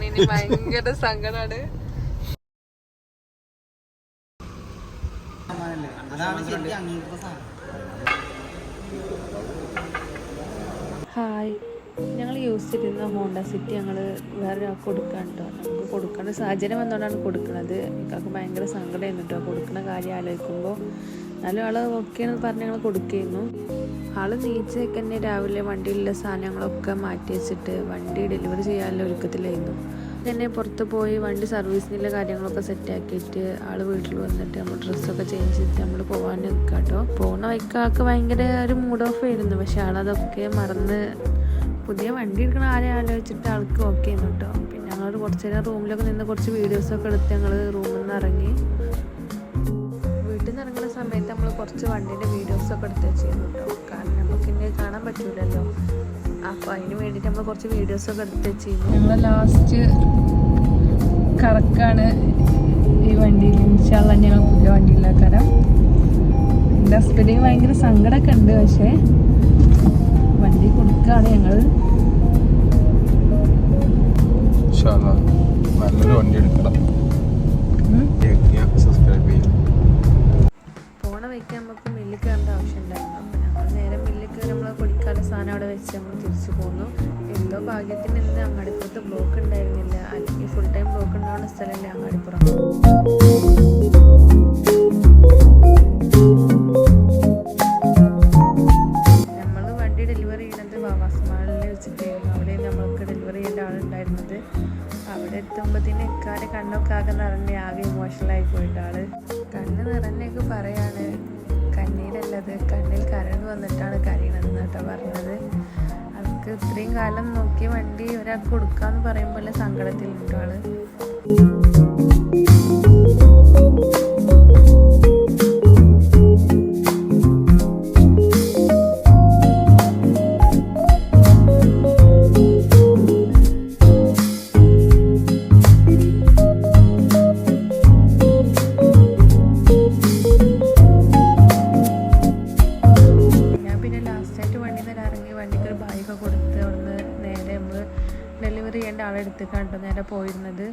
ഇനി ഭയങ്കര സങ്കടാണ്. ഹായ്, ഞങ്ങൾ യൂസ് ചെയ്തിരുന്ന ഹോണ്ട സിറ്റി ഞങ്ങൾ വേറെ ഒരാൾക്ക് കൊടുക്കാൻ കേട്ടോ. നമുക്ക് കൊടുക്കേണ്ട സാഹചര്യം വന്നുകൊണ്ടാണ് കൊടുക്കുന്നത്. എനിക്കൊക്കെ ഭയങ്കര സങ്കടമായിരുന്നു കേട്ടോ കൊടുക്കുന്ന കാര്യം ആലോചിക്കുമ്പോൾ. എന്നാലും ആൾ ഓക്കെ എന്ന് പറഞ്ഞ് ഞങ്ങൾ കൊടുക്കുകയായിരുന്നു. ആൾ നീച്ചൊക്കെ തന്നെ രാവിലെ വണ്ടിയിലുള്ള സാധനങ്ങളൊക്കെ മാറ്റി വെച്ചിട്ട് വണ്ടി ഡെലിവറി ചെയ്യാനുള്ള ഒരുക്കത്തിലായിരുന്നു. തന്നെ പുറത്ത് പോയി വണ്ടി സർവീസിനുള്ള കാര്യങ്ങളൊക്കെ സെറ്റാക്കിയിട്ട് ആൾ വീട്ടിൽ വന്നിട്ട് നമ്മൾ ഡ്രസ്സൊക്കെ ചേഞ്ച് ചെയ്തിട്ട് നമ്മൾ പോകാൻ നിൽക്കുക കേട്ടോ. പോകുന്ന വഴിക്ക് ആൾക്ക് ഭയങ്കര ഒരു മൂഡ് ഓഫ് ആയിരുന്നു. പക്ഷെ ആളതൊക്കെ മറന്ന് പുതിയ വണ്ടി എടുക്കണ ആരെ ആലോചിച്ചിട്ട് ആൾക്ക് ഓക്കെ ആയിരുന്നു കേട്ടോ. പിന്നെ ഞങ്ങൾ കുറച്ച് നേരം റൂമിലൊക്കെ നിന്ന് കുറച്ച് വീഡിയോസൊക്കെ എടുത്ത് ഞങ്ങൾ റൂമിൽ നിന്ന് ഇറങ്ങി. വീട്ടിൽ നിന്ന് ഇറങ്ങുന്ന സമയത്ത് നമ്മൾ കുറച്ച് വണ്ടീൻ്റെ വീഡിയോസൊക്കെ എടുത്ത് വെച്ചിരുന്നു കേട്ടോ. കാരണം നമുക്ക് ഇനി കാണാൻ പറ്റൂലല്ലോ. അപ്പോൾ അതിന് വേണ്ടിയിട്ട് നമ്മൾ കുറച്ച് വീഡിയോസൊക്കെ എടുത്ത് വെച്ചിരുന്നു. ഞങ്ങൾ ലാസ്റ്റ് കറക്കാണ് ഈ വണ്ടിയിൽ. ഇൻഷാല്ലാ ഞങ്ങൾ പുതിയ വണ്ടിയിലാക്കാരം. എൻ്റെ ഹസ്ബൻഡിന് ഭയങ്കര സങ്കടമൊക്കെ ഉണ്ട്. പക്ഷേ വണ്ടി കൊടുക്കുകയാണ് ഞങ്ങൾ. നല്ലൊരു വണ്ടി എടുക്കണം. പോണ വയ്ക്കാൻ നമുക്ക് മില്ലിൽ കയറേണ്ട ആവശ്യം ഉണ്ടായിരുന്നു. അപ്പോൾ ഞങ്ങൾ നേരെ മില്ലിൽ കയറി നമ്മൾ പൊടിക്കാനുള്ള സാധനം അവിടെ വെച്ച് നമ്മൾ തിരിച്ചു പോന്നു. എന്തോ ഭാഗ്യത്തിന് ഇന്ന് അങ്ങാടിപ്പുറത്ത് ബ്ലോക്ക് ഉണ്ടായിരുന്നില്ല. അല്ലെങ്കിൽ ഫുൾ ടൈം ബ്ലോക്ക് ഉണ്ടാവുന്ന സ്ഥലമല്ലേ അങ്ങാടിപ്പുറം. നമ്മൾ വണ്ടി ഡെലിവറി ചെയ്യുന്നത് വാവാസ് മാളിൽ വെച്ചിട്ടായിരുന്നു. അവിടെ നമ്മൾക്ക് ഡെലിവറി ചെയ്യേണ്ട ആളുണ്ടായിരുന്നത്. അവിടെ എത്തുമ്പോഴത്തേന് എക്കാരെ കണ്ണൊക്കെ ആകെ നിറഞ്ഞ് ആകെ ഇമോഷണലായി പോയിട്ട് ആള് കണ്ണ് നിറഞ്ഞൊക്കെ പറയാണ്. കണ്ണീരല്ലത്, കണ്ണിൽ കരണ്ട് വന്നിട്ടാണ് കരയണത് കേട്ടോ പറഞ്ഞത്. അവർക്ക് ഇത്രയും കാലം നോക്കിയ വണ്ടി ഒരാൾക്ക് കൊടുക്കാന്ന് പറയുമ്പോൾ സങ്കടത്തിലുണ്ട് ആള്. ഡെലിവറി ചെയ്യേണ്ട ആളെടുത്ത് കണ്ടു നേരെ പോയിരുന്നത്.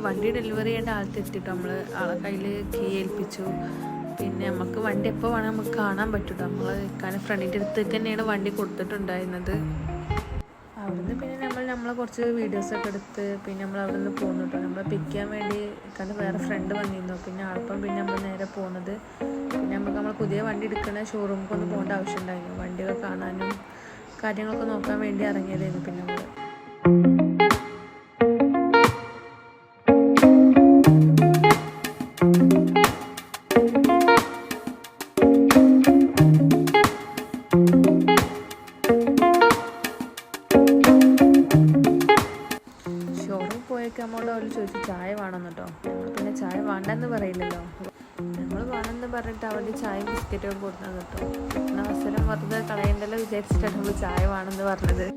വണ്ടി ഡെലിവറി ചെയ്യേണ്ട ആളത്തെ എത്തിയിട്ട് നമ്മൾ ആളെ കയ്യിൽ കീ ഏൽപ്പിച്ചു. പിന്നെ നമുക്ക് വണ്ടി എപ്പോൾ വേണം നമുക്ക് കാണാൻ പറ്റും. നമ്മൾ കാരണം ഫ്രണ്ടിൻ്റെ അടുത്തേക്ക് തന്നെയാണ് വണ്ടി കൊടുത്തിട്ടുണ്ടായിരുന്നത്. അവിടുന്ന് പിന്നെ നമ്മളെ കുറച്ച് വീഡിയോസൊക്കെ എടുത്ത് പിന്നെ നമ്മൾ അവിടെ നിന്ന് പോന്നു കേട്ടോ. നമ്മളെ പിക്ക് ചെയ്യാൻ വേണ്ടി കാരണം വേറെ ഫ്രണ്ട് വന്നിരുന്നു. പിന്നെ ആൾപ്പം പിന്നെ നമ്മൾ നേരെ പോകുന്നത് പിന്നെ നമ്മൾ പുതിയ വണ്ടി എടുക്കുന്ന ഷോറൂമിലേക്ക് ഒന്ന് പോകേണ്ട ആവശ്യം ഉണ്ടായിരുന്നു. വണ്ടികൾ കാണാനും കാര്യങ്ങളൊക്കെ നോക്കാൻ വേണ്ടി ഇറങ്ങിയതായിരുന്നു. പിന്നെ നമ്മൾ നമ്മളോട് അവർ ചോദിച്ചു ചായ വേണമെന്ന് കേട്ടോ. നമ്മൾ പിന്നെ ചായ വേണ്ടെന്ന് പറയില്ലല്ലോ. നമ്മൾ വേണമെന്ന് പറഞ്ഞിട്ട് അവിടെ ചായയും ബിസ്ക്കറ്റൊക്കെ കൊടുത്തത് കേട്ടോ. പിന്നെ അവസരം വെറുതെ കളയണ്ടല്ലോ വിചാരിച്ചിട്ടാണ് നമ്മൾ ചായ വേണമെന്ന് പറഞ്ഞത്.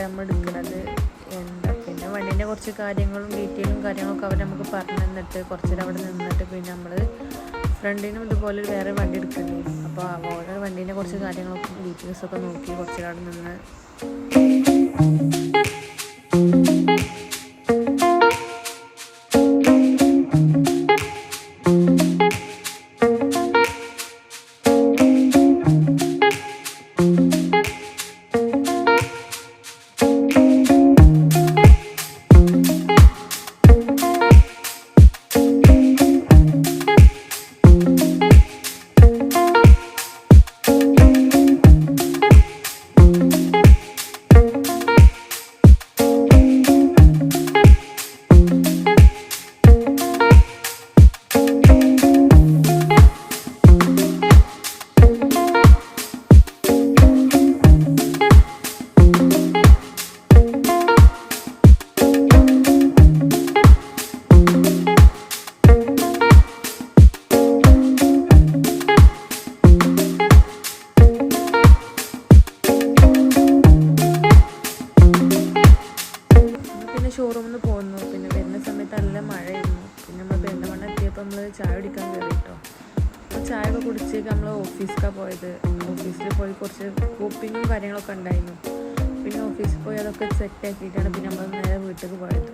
നമ്മൾ എടുക്കുന്നത് പിന്നെ വണ്ടീൻ്റെ കുറച്ച് കാര്യങ്ങളും ഡീറ്റെയിലും കാര്യങ്ങളൊക്കെ അവർ നമുക്ക് പറഞ്ഞു തന്നിട്ട് കുറച്ച് നേരം അവിടെ നിന്നിട്ട് പിന്നെ നമ്മൾ ഫ്രണ്ടിനും ഇതുപോലെ വേറെ വണ്ടി എടുക്കണ്ടേ. അപ്പോൾ ഓരോ വണ്ടീൻ്റെ കുറച്ച് കാര്യങ്ങളൊക്കെ ഡീറ്റെയിൽസൊക്കെ നോക്കി കുറച്ച് നേരം അവിടെ നിന്ന് ഓഫീസിൽ പോയി കുറച്ച് കൂപ്പിങ്ങും കാര്യങ്ങളൊക്കെ ഉണ്ടായിരുന്നു. പിന്നെ ഓഫീസിൽ പോയി അതൊക്കെ സെറ്റ് ആക്കിയിട്ടാണ് പിന്നെ നമ്മൾ നേരെ വീട്ടിലേക്ക് പോയത്.